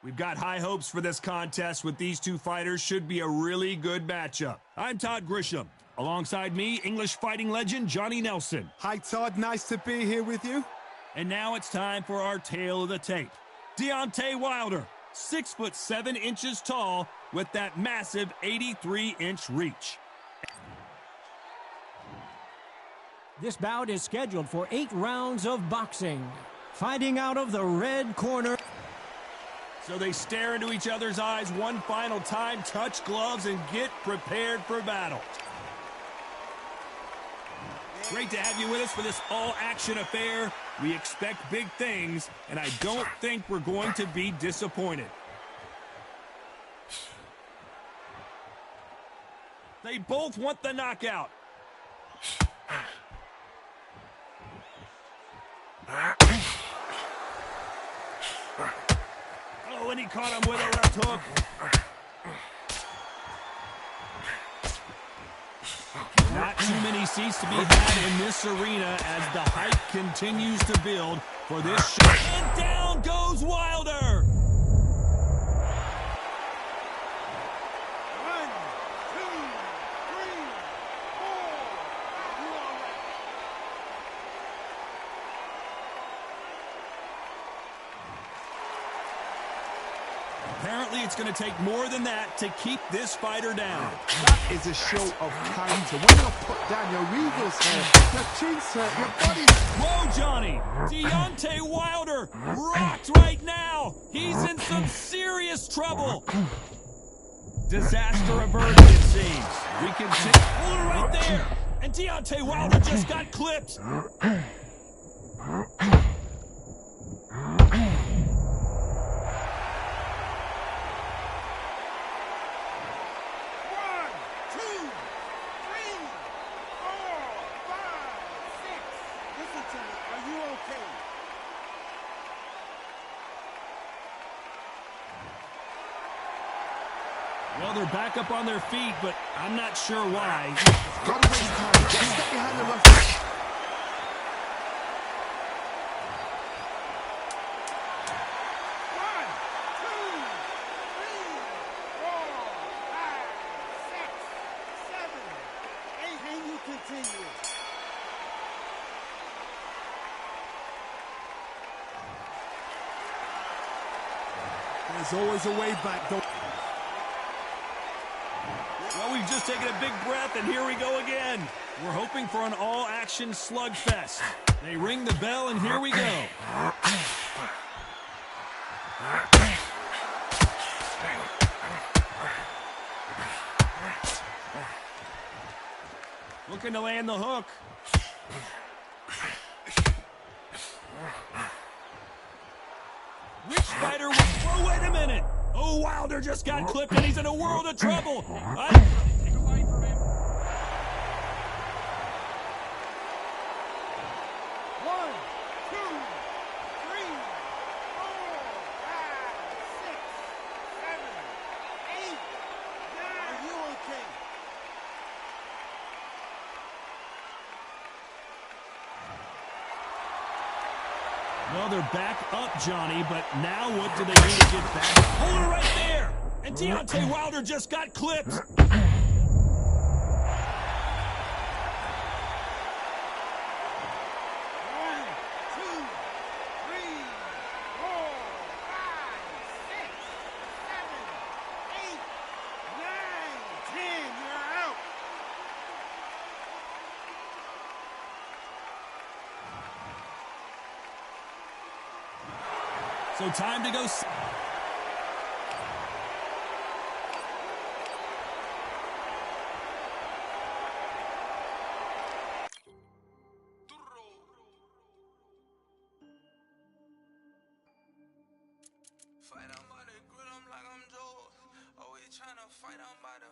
We've got high hopes for this contest with these two fighters. Should be a really good matchup. I'm Todd Grisham. Alongside me, English fighting legend Johnny Nelson. Hi, Todd. Nice to be here with you. And now it's time for our tale of the tape. Deontay Wilder, 6'7" tall with that massive 83-inch reach. This bout is scheduled for 8 rounds of boxing. Fighting out of the red corner. So they stare into each other's eyes one final time, touch gloves, and get prepared for battle. Great to have you with us for this all-action affair. We expect big things, and I don't think we're going to be disappointed. They both want the knockout. Oh, and he caught him with a left hook. Not too many seats to be had in this arena as the hype continues to build for this show. And down goes Wilder. 1, 2, 3, 4. You all right? Apparently, it's going to take more than that to keep this fighter down. That is a show of character. When you put down your eagle's hair, your chin's hurt, your body's... Whoa, Johnny! Deontay Wilder rocked right now! He's in some serious trouble! Disaster averted, it seems. We can see... Hold it right there! And Deontay Wilder just got clipped! Well, they're back up on their feet, but I'm not sure why. Gotta waste time. Just get behind the referee. One, two, three, 4, 5, 6, 7, 8. Can you continue? There's always a way back, though. Well, we've just taken a big breath, and here we go again. We're hoping for an all-action slugfest. They ring the bell, and here we go. Looking to land the hook. Which fighter was... Oh, wait a minute! Oh, Wilder just got clipped, and he's in a world of trouble. Take away from him. 1, 2, 3, 4, 5, 6, 7, 8, 9. Are you okay? Well, they're back up, Johnny, but now what do they do to get back? Hold it right there! And Deontay Wilder just got clipped! 1, 2, 3, 4, 5, 6, 7, 8, 9, 10. You're out. So time to go. Fight on by the grill, I'm like I'm Joe. Always tryna fight on by the.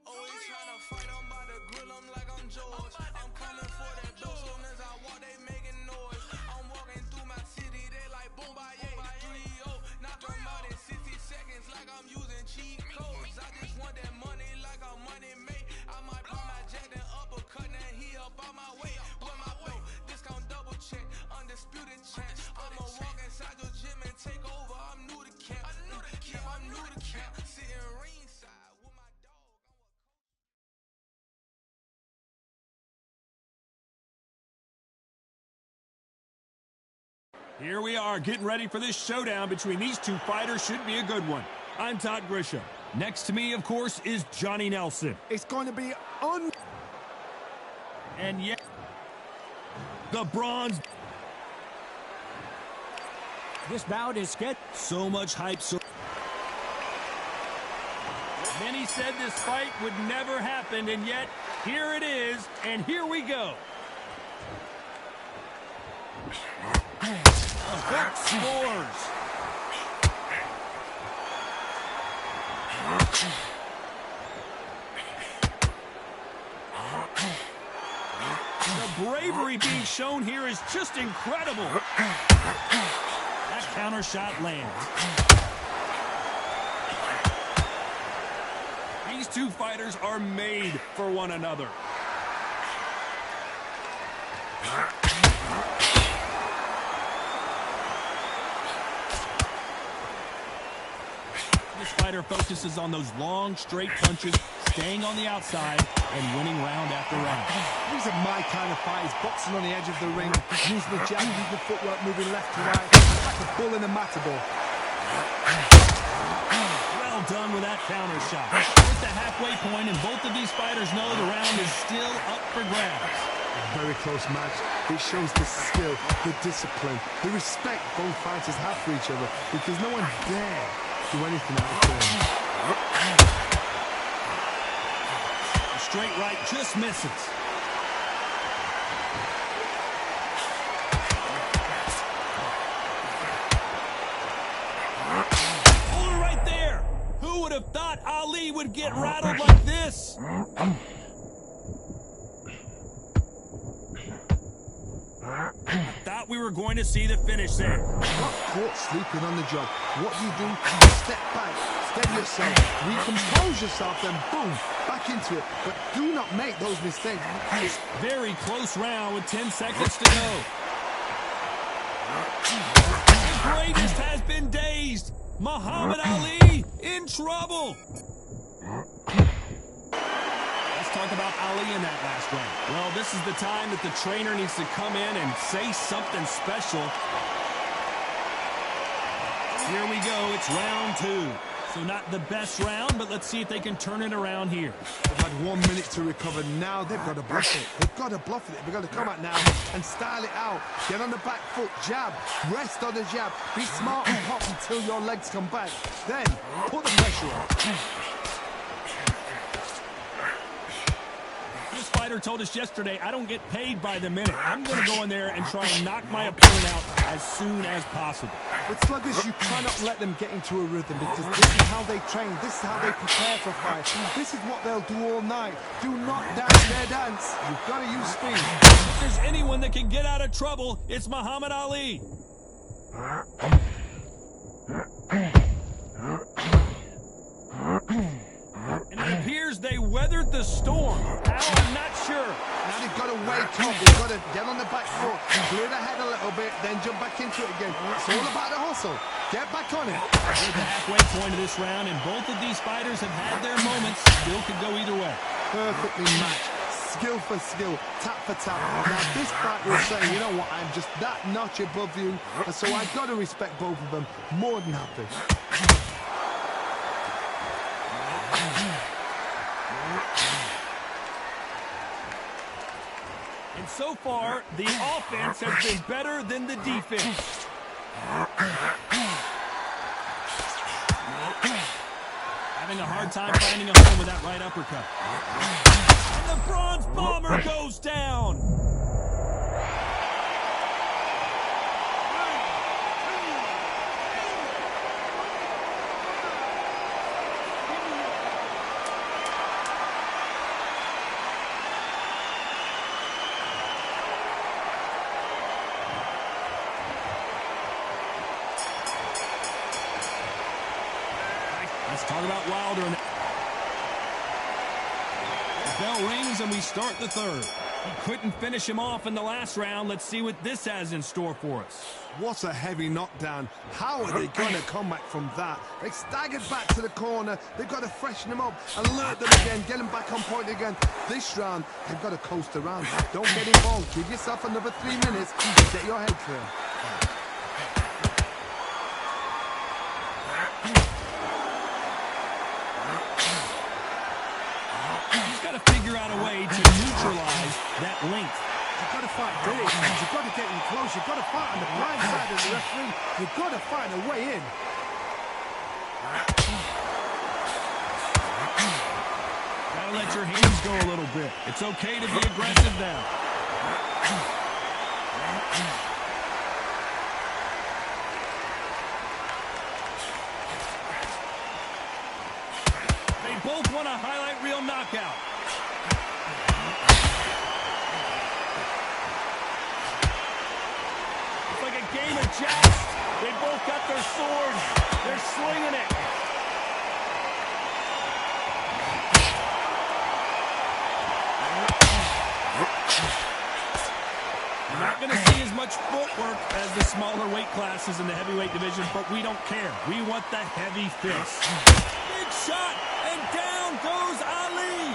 Always tryna fight on by the grill, I'm like I'm George. I'm coming for that dough, soon as I walk, they making noise. I'm walking through my city, they like boom by 3-0. Knock them out in 60 seconds, like I'm using cheat codes. I just want that money, like I'm money made. I might pop my jack and uppercut, and he up on my way. With my belt, discount double check, undisputed champ. I'ma walk inside your gym and take over. Here we are getting ready for this showdown between these two fighters. Should be a good one. I'm Todd Grisham. Next to me, of course, is Johnny Nelson. It's going to be And yet, the bronze. This bout is scheduled. So much hype. Many said this fight would never happen, and yet, here it is, and here we go. The hook scores. The bravery being shown here is just incredible. That counter shot lands. These two fighters are made for one another. This fighter focuses on those long, straight punches, staying on the outside, and winning round after round. These are my kind of fighters, boxing on the edge of the ring, using the jab, using the footwork, moving left to right, like a bull in a matador. Well done with that counter shot. Hit the halfway point, and both of these fighters know the round is still up for grabs. A very close match. It shows the skill, the discipline, the respect both fighters have for each other, because no one dare do anything out of turn. The straight right just misses. Hold it right there. Who would have thought Ali would get rattled like this? Thought we were going to see the finish there. Not caught sleeping on the job. What you do, you step back, steady yourself, recompose yourself, then boom, back into it. But do not make those mistakes. Very close round with 10 seconds to go. The greatest has been dazed. Muhammad Ali in trouble. Let's talk about Ali in that last round. Well, this is the time that the trainer needs to come in and say something special. Here we go. It's round 2. So not the best round, but let's see if they can turn it around here. They've had 1 minute to recover. Now they've got to bluff it. They've got to bluff it. They've got to come out now and style it out. Get on the back foot, jab, rest on the jab. Be smart and hot until your legs come back. Then put the pressure on. This fighter told us yesterday, I don't get paid by the minute. I'm going to go in there and try and knock my opponent out as soon as possible. With sluggers, you cannot let them get into a rhythm, because this is how they train. This is how they prepare for fights. This is what they'll do all night. Do not dance their dance. You've got to use speed. If there's anyone that can get out of trouble, it's Muhammad Ali. And it appears they weathered the storm. How? I'm not sure. Now they've got to wake up. They've got to get on the back foot, clear the head a little bit, then jump back into it again. It's all about the hustle. Get back on it. We're at the halfway point of this round, and both of these fighters have had their moments. Still could go either way. Perfectly matched. Skill for skill, tap for tap. Now this fight will say, you know what, I'm just that notch above you, and so I've got to respect both of them more than happy. And so far, the offense has been better than the defense. Having a hard time finding a home with that right uppercut. And the bronze bomber goes down. Let's talk about Wilder. The bell rings and we start the third. He couldn't finish him off in the last round. Let's see what this has in store for us. What a heavy knockdown. How are they going to come back from that? They staggered back to the corner. They've got to freshen them up, alert them again, get them back on point again. This round, they've got to coast around. Don't get involved. Give yourself another 3 minutes. Get your head clear. out a way to neutralize that length. You've got to fight big. You've got to get in close. You've got to fight on the blind side of the referee. You've got to find a way in. Gotta let your hands go a little bit. It's okay to be aggressive now. They both want a highlight reel knockout. It's like a game of joust. They both got their swords. They're slinging it. Not going to see as much footwork as the smaller weight classes in the heavyweight division, but we don't care. We want the heavy fist. Big shot, and down goes Ali.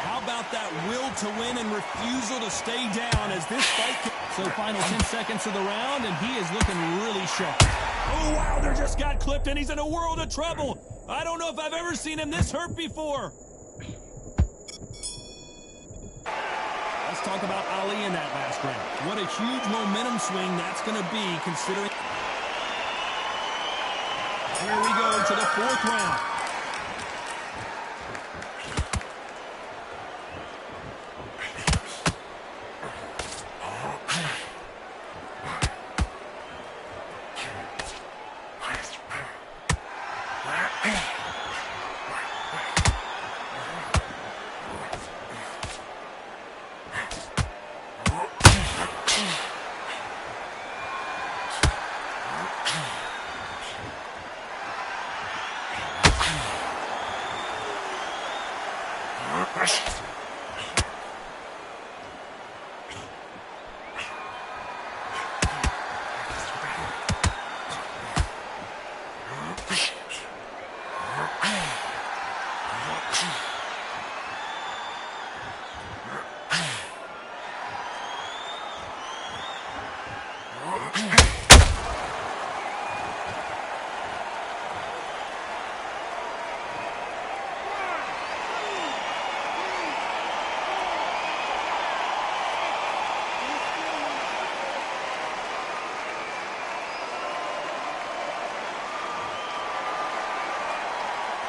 How about that will to win and refusal to stay down as this fight... So final 10 seconds of the round, and he is looking really sharp. Oh, Wilder just got clipped, and he's in a world of trouble. I don't know if I've ever seen him this hurt before. Let's talk about Ali in that last round. What a huge momentum swing that's going to be, considering... Here we go to the fourth round.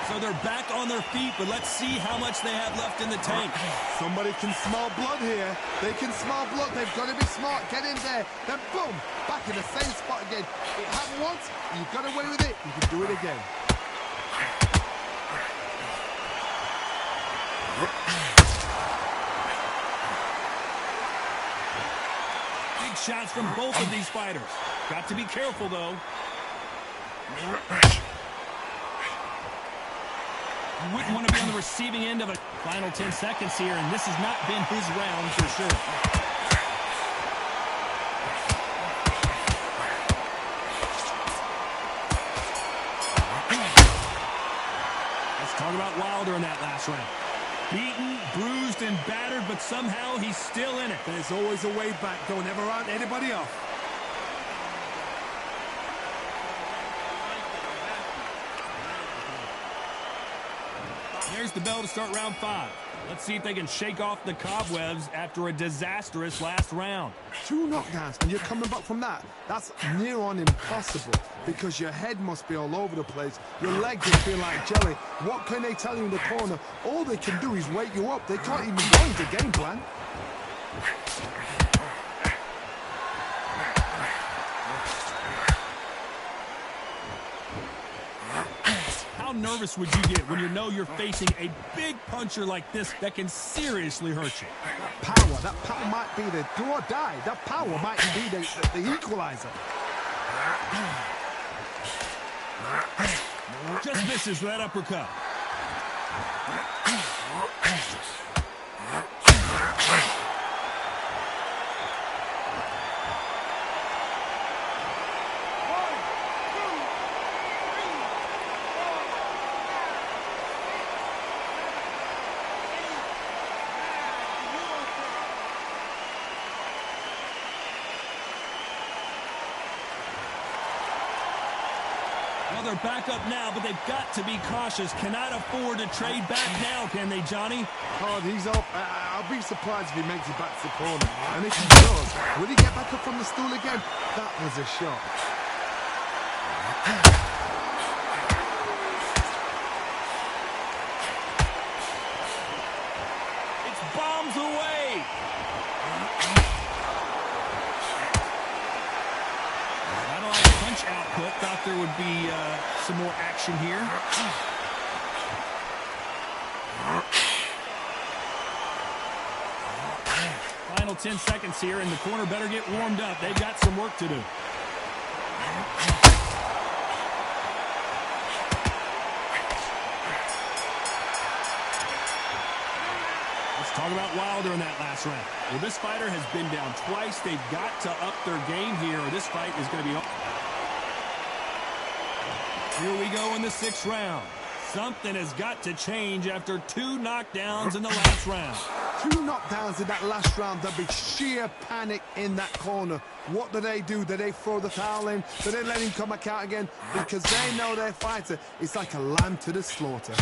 So they're back on their feet, but let's see how much they have left in the tank. Somebody can smell blood here. They can smell blood. They've got to be smart. Get in there. Then boom, back in the same spot again. It happened once. You got away with it. You can do it again. Big shots from both of these fighters. Got to be careful, though. You wouldn't want to be on the receiving end of a final 10 seconds here, and this has not been his round for sure. Let's talk about Wilder in that last round. Beaten, bruised, and battered, but somehow he's still in it. There's always a way back. Don't ever round anybody off. There's the bell to start round 5. Let's see if they can shake off the cobwebs after a disastrous last round. 2 knockdowns, and you're coming back from that. That's near on impossible, because your head must be all over the place. Your legs will feel like jelly. What can they tell you in the corner? All they can do is wake you up. They can't even go into game plan. How nervous would you get when you know you're facing a big puncher like this that can seriously hurt you? That power might be the do or die. That power might be the equalizer. Just misses that uppercut. Well, they're back up now, but they've got to be cautious. Cannot afford to trade back now, can they, Johnny? Oh, he's up. I'll be surprised if he makes it back to the corner. And if he does, will he get back up from the stool again? That was a shot. It's bombs away. Not a lot of punch output. Thought there would be some more action here. Final 10 seconds here, and the corner better get warmed up. They've got some work to do. Let's talk about Wilder in that last round. Well, this fighter has been down twice. They've got to up their game here, or this fight is going to be over. Here we go in the 6th round. Something has got to change after 2 knockdowns in the last round. 2 knockdowns in that last round. There'll be sheer panic in that corner. What do? Do they throw the towel in? Do they let him come back out again? Because they know their fighter is like a lamb to the slaughter.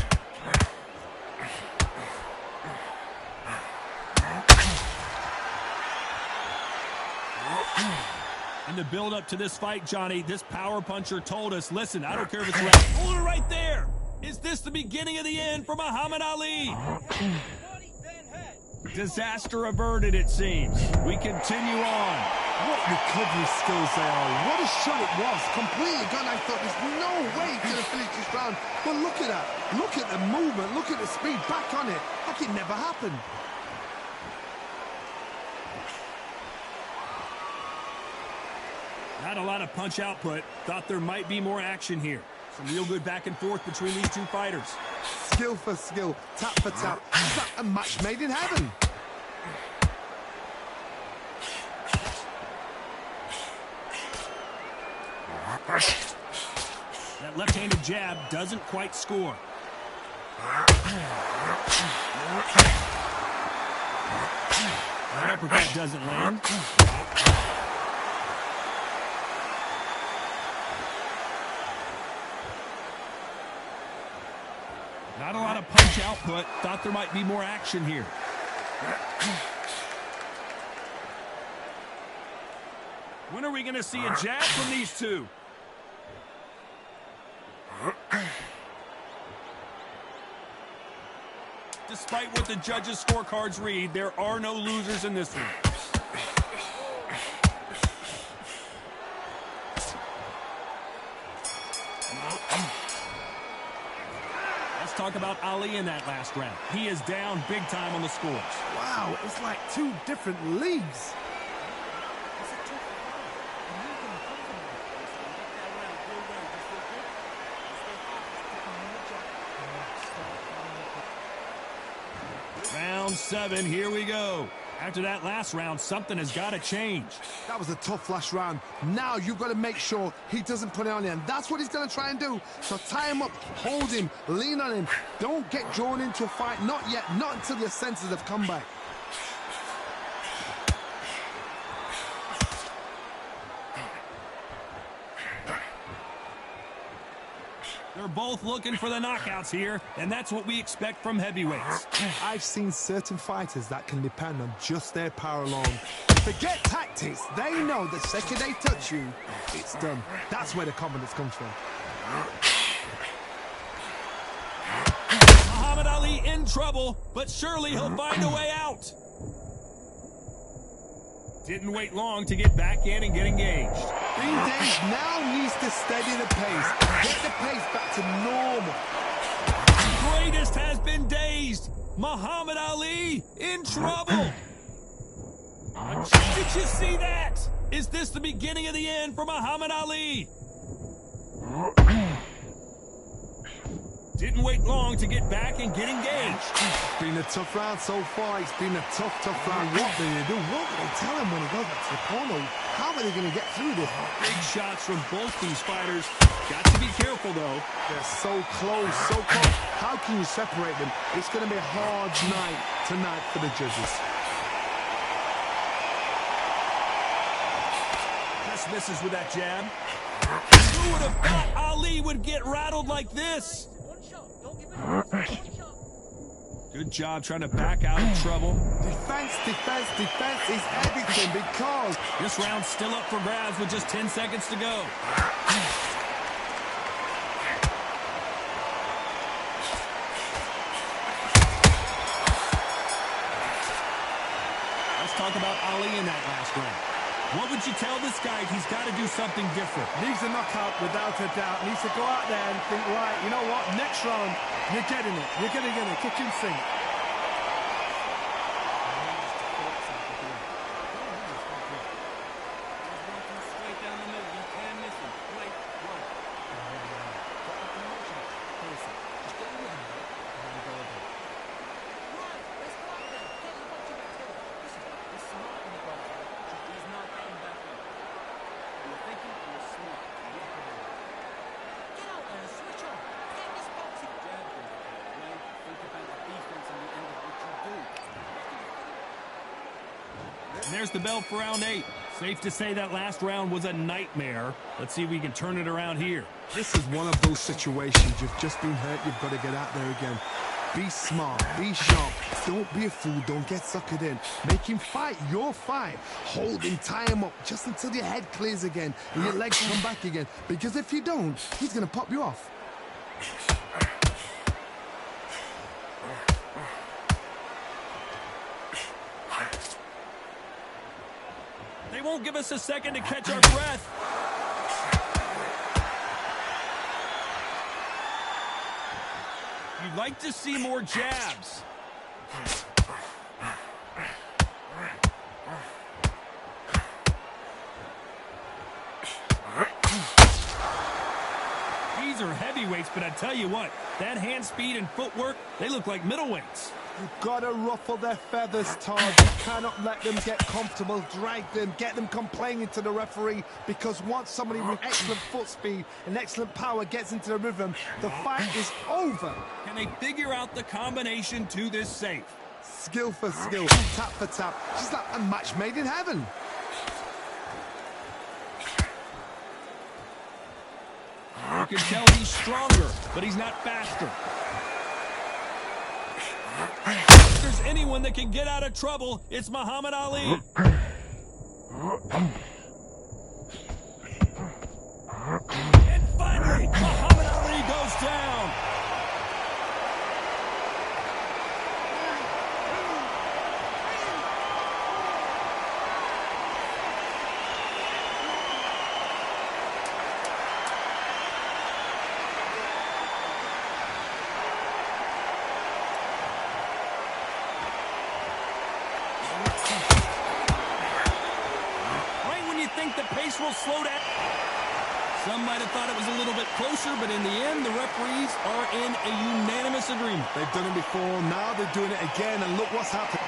In the build-up to this fight, Johnny, this power puncher told us, listen, I don't care if it's right. Hold it right there. Is this the beginning of the end for Muhammad Ali? Disaster averted, it seems. We continue on. What recovery skills they are. What a shot it was. Completely gone. I thought there's no way he's going to finish this round. But look at that. Look at the movement. Look at the speed. Back on it. Like it never happened. Not a lot of punch output. Thought there might be more action here. Some real good back and forth between these two fighters. Skill for skill, tap for tap. Is that a match made in heaven? That left-handed jab doesn't quite score. That uppercut doesn't land. Not a lot of punch output. Thought there might be more action here. When are we going to see a jab from these two? Despite what the judges' scorecards read, there are no losers in this one. Talk about Ali in that last round. He is down big time on the scores. Wow, it's like 2 different leagues. Round 7, here we go. After that last round, something has got to change. That was a tough last round. Now you've got to make sure he doesn't put it on him. That's what he's going to try and do. So tie him up, hold him, lean on him. Don't get drawn into a fight. Not yet. Not until your senses have come back. They're both looking for the knockouts here, and that's what we expect from heavyweights. I've seen certain fighters that can depend on just their power alone. Forget tactics. They know the second they touch you, it's done. That's where the confidence comes from. Muhammad Ali in trouble, but surely he'll find a way out. Didn't wait long to get back in and get engaged. Days now needs to steady the pace. Get the pace back to normal. Greatest has been dazed. Muhammad Ali in trouble. Did you see that? Is this the beginning of the end for Muhammad Ali? Didn't wait long to get back and get engaged. It's been a tough round so far. It's been a tough round. What do they do? What do they tell him when he goes back to the corner? How are they going to get through this? Big shots from both these fighters. Got to be careful, though. They're so close, so close. How can you separate them? It's going to be a hard night tonight for the judges. The just misses with that jab. Who would have thought Ali would get rattled like this? Good job trying to back out of trouble. Defense is everything because This round's still up for grabs with just 10 seconds to go. Let's talk about Ali in that last round. What would you tell this guy? He's got to do something different. needs a knockout without a doubt. Needs to go out there and think, right, you know what? Next round, you're getting it. You're going to get it. Kitchen sink. And there's the bell for round 8. Safe to say that last round was a nightmare. Let's see if we can turn it around here. This is one of those situations. You've just been hurt. You've got to get out there again. Be smart. Be sharp. Don't be a fool. Don't get suckered in. Make him fight your fight. Hold him. Tie him up just until your head clears again and your legs come back again. Because if you don't, he's going to pop you off. They won't give us a second to catch our breath. You'd like to see more jabs. These are heavyweights, but I tell you what, that hand speed and footwork, they look like middleweights. You've got to ruffle their feathers, Todd. You cannot let them get comfortable, drag them, get them complaining to the referee, because once somebody with excellent foot speed and excellent power gets into the rhythm, the fight is over. Can they figure out the combination to this safe? Skill for skill, tap for tap, just like a match made in heaven. You can tell he's stronger, but he's not faster. If there's anyone that can get out of trouble, it's Muhammad Ali. And finally, Muhammad Ali goes down. The pace will slow down. Some might have thought it was a little bit closer, but in the end, the referees are in a unanimous agreement. They've done it before, now they're doing it again, and look what's happened.